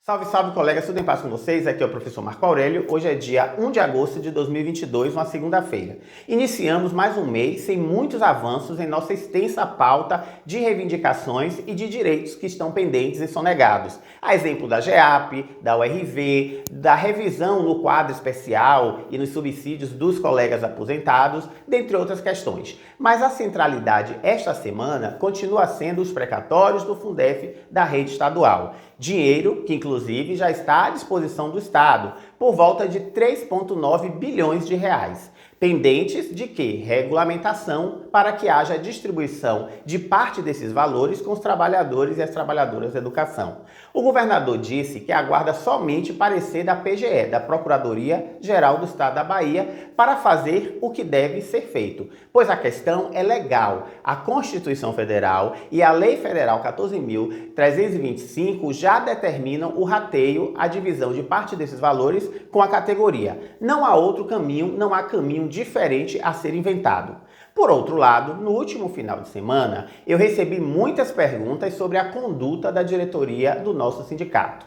Salve, salve, colegas, tudo em paz com vocês? Aqui é o professor Marco Aurélio. Hoje é dia 1 de agosto de 2022, uma segunda-feira. Iniciamos mais um mês sem muitos avanços em nossa extensa pauta de reivindicações e de direitos que estão pendentes e sonegados. A exemplo da GEAP, da URV, da revisão no quadro especial e nos subsídios dos colegas aposentados, dentre outras questões. Mas a centralidade esta semana continua sendo os precatórios do Fundef da rede estadual. Dinheiro que, inclusive, já está à disposição do Estado, por volta de 3,9 bilhões de reais. Pendentes de que? Regulamentação para que haja distribuição de parte desses valores com os trabalhadores e as trabalhadoras da educação. O governador disse que aguarda somente parecer da PGE, da Procuradoria-Geral do Estado da Bahia, para fazer o que deve ser feito, pois a questão é legal. A Constituição Federal e a Lei Federal 14.325 já determinam o rateio, a divisão de parte desses valores com a categoria. Não há outro caminho, não há caminho diferente a ser inventado. Por outro lado, no último final de semana, eu recebi muitas perguntas sobre a conduta da diretoria do nosso sindicato.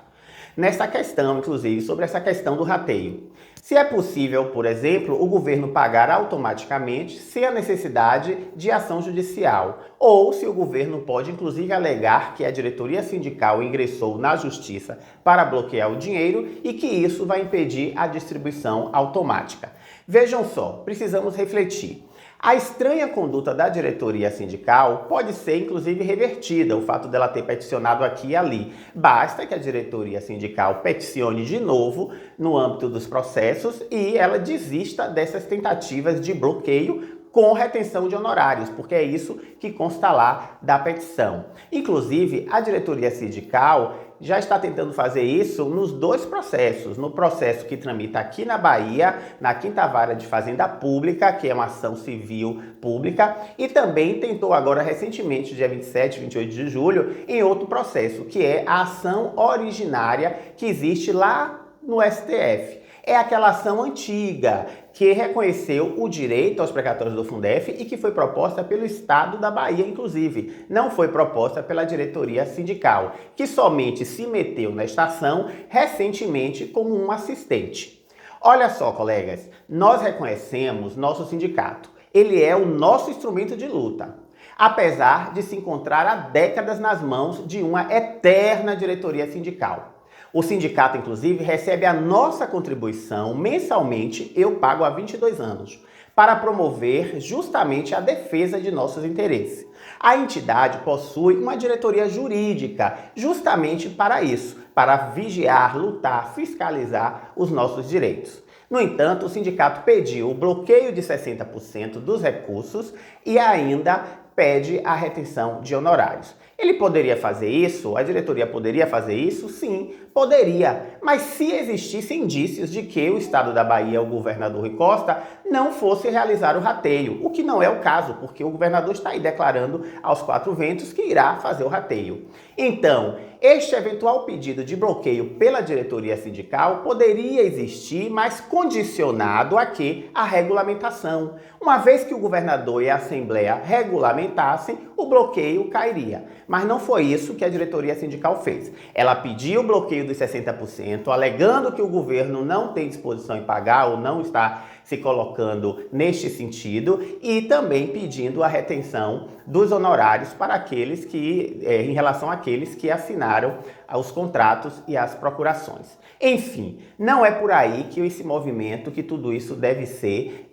Nesta questão, inclusive, sobre essa questão do rateio. Se é possível, por exemplo, o governo pagar automaticamente sem a necessidade de ação judicial, ou se o governo pode, inclusive, alegar que a diretoria sindical ingressou na justiça para bloquear o dinheiro e que isso vai impedir a distribuição automática. Vejam só, precisamos refletir. A estranha conduta da diretoria sindical pode ser, inclusive, revertida, o fato dela ter peticionado aqui e ali. Basta que a diretoria sindical peticione de novo no âmbito dos processos e ela desista dessas tentativas de bloqueio com retenção de honorários, porque é isso que consta lá da petição. Inclusive, a diretoria sindical já está tentando fazer isso nos dois processos. No processo que tramita aqui na Bahia, na 5ª Vara de Fazenda Pública, que é uma ação civil pública, e também tentou agora recentemente, dia 27 e 28 de julho, em outro processo, que é a ação originária que existe lá no STF. É aquela ação antiga que reconheceu o direito aos precatórios do Fundef e que foi proposta pelo Estado da Bahia, inclusive. Não foi proposta pela diretoria sindical, que somente se meteu nesta ação recentemente como um assistente. Olha só, colegas, nós reconhecemos nosso sindicato. Ele é o nosso instrumento de luta, apesar de se encontrar há décadas nas mãos de uma eterna diretoria sindical. O sindicato, inclusive, recebe a nossa contribuição mensalmente, eu pago há 22 anos, para promover justamente a defesa de nossos interesses. A entidade possui uma diretoria jurídica justamente para isso, para vigiar, lutar, fiscalizar os nossos direitos. No entanto, o sindicato pediu o bloqueio de 60% dos recursos e ainda pede a retenção de honorários. Ele poderia fazer isso? A diretoria poderia fazer isso? Sim, poderia. Mas se existissem indícios de que o Estado da Bahia, o governador Rui Costa, não fosse realizar o rateio, o que não é o caso, porque o governador está aí declarando aos quatro ventos que irá fazer o rateio. Então, este eventual pedido de bloqueio pela diretoria sindical poderia existir, mas condicionado a quê? A regulamentação. Uma vez que o governador e a Assembleia regulamentassem, o bloqueio cairia. Mas não foi isso que a diretoria sindical fez. Ela pediu o bloqueio dos 60%, alegando que o governo não tem disposição em pagar ou não está se colocando neste sentido e também pedindo a retenção dos honorários para aqueles que, em relação àqueles que assinaram os contratos e as procurações. Enfim, não é por aí que esse movimento, que tudo isso deve ser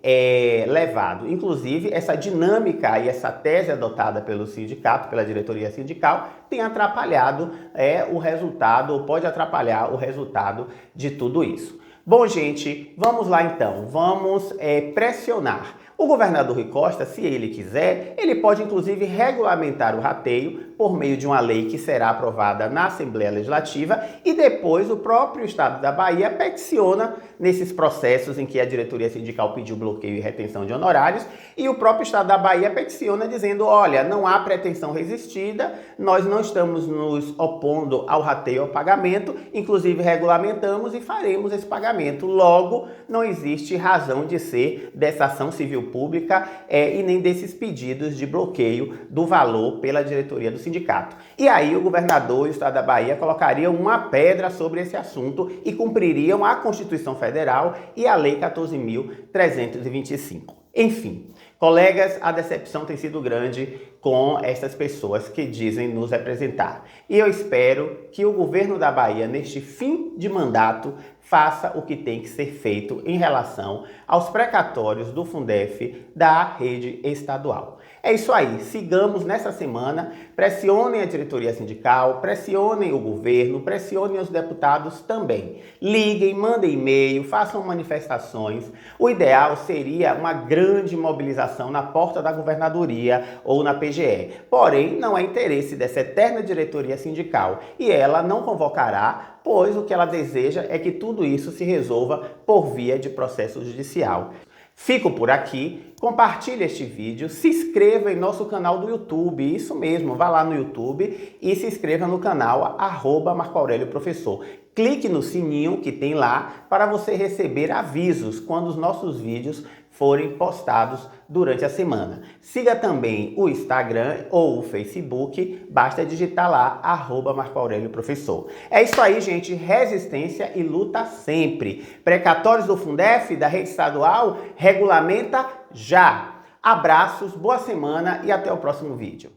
levado. Inclusive, essa dinâmica e essa tese adotada pelo sindicato, pela diretoria sindical, tem atrapalhado o resultado, ou pode atrapalhar o resultado de tudo isso. Bom, gente, vamos lá então, vamos pressionar. O governador Rui Costa, se ele quiser, ele pode inclusive regulamentar o rateio por meio de uma lei que será aprovada na Assembleia Legislativa e depois o próprio Estado da Bahia peticiona nesses processos em que a diretoria sindical pediu bloqueio e retenção de honorários e o próprio Estado da Bahia peticiona dizendo, olha, não há pretensão resistida, nós não estamos nos opondo ao rateio ao pagamento, inclusive regulamentamos e faremos esse pagamento. Logo, não existe razão de ser dessa ação civil pública e nem desses pedidos de bloqueio do valor pela diretoria do sindicato. E aí o governador e o estado da Bahia colocariam uma pedra sobre esse assunto e cumpririam a Constituição Federal e a Lei 14.325. Enfim, colegas, a decepção tem sido grande com essas pessoas que dizem nos representar. E eu espero que o governo da Bahia, neste fim de mandato, faça o que tem que ser feito em relação aos precatórios do Fundef da rede estadual. É isso aí, sigamos nessa semana, pressionem a diretoria sindical, pressionem o governo, pressionem os deputados também. Liguem, mandem e-mail, façam manifestações. O ideal seria uma grande mobilização na porta da governadoria ou na PGE. Porém, não é interesse dessa eterna diretoria sindical e ela não convocará, pois o que ela deseja é que tudo isso se resolva por via de processo judicial. Fico por aqui, compartilhe este vídeo, se inscreva em nosso canal do YouTube, isso mesmo, vá lá no YouTube e se inscreva no canal @MarcoAurélioProfessor. Clique no sininho que tem lá para você receber avisos quando os nossos vídeos forem postados durante a semana. Siga também o Instagram ou o Facebook, basta digitar lá @MarcoAurélioProfessor. É isso aí, gente, resistência e luta sempre. Precatórios do Fundef, da rede estadual, regulamenta já. Abraços, boa semana e até o próximo vídeo.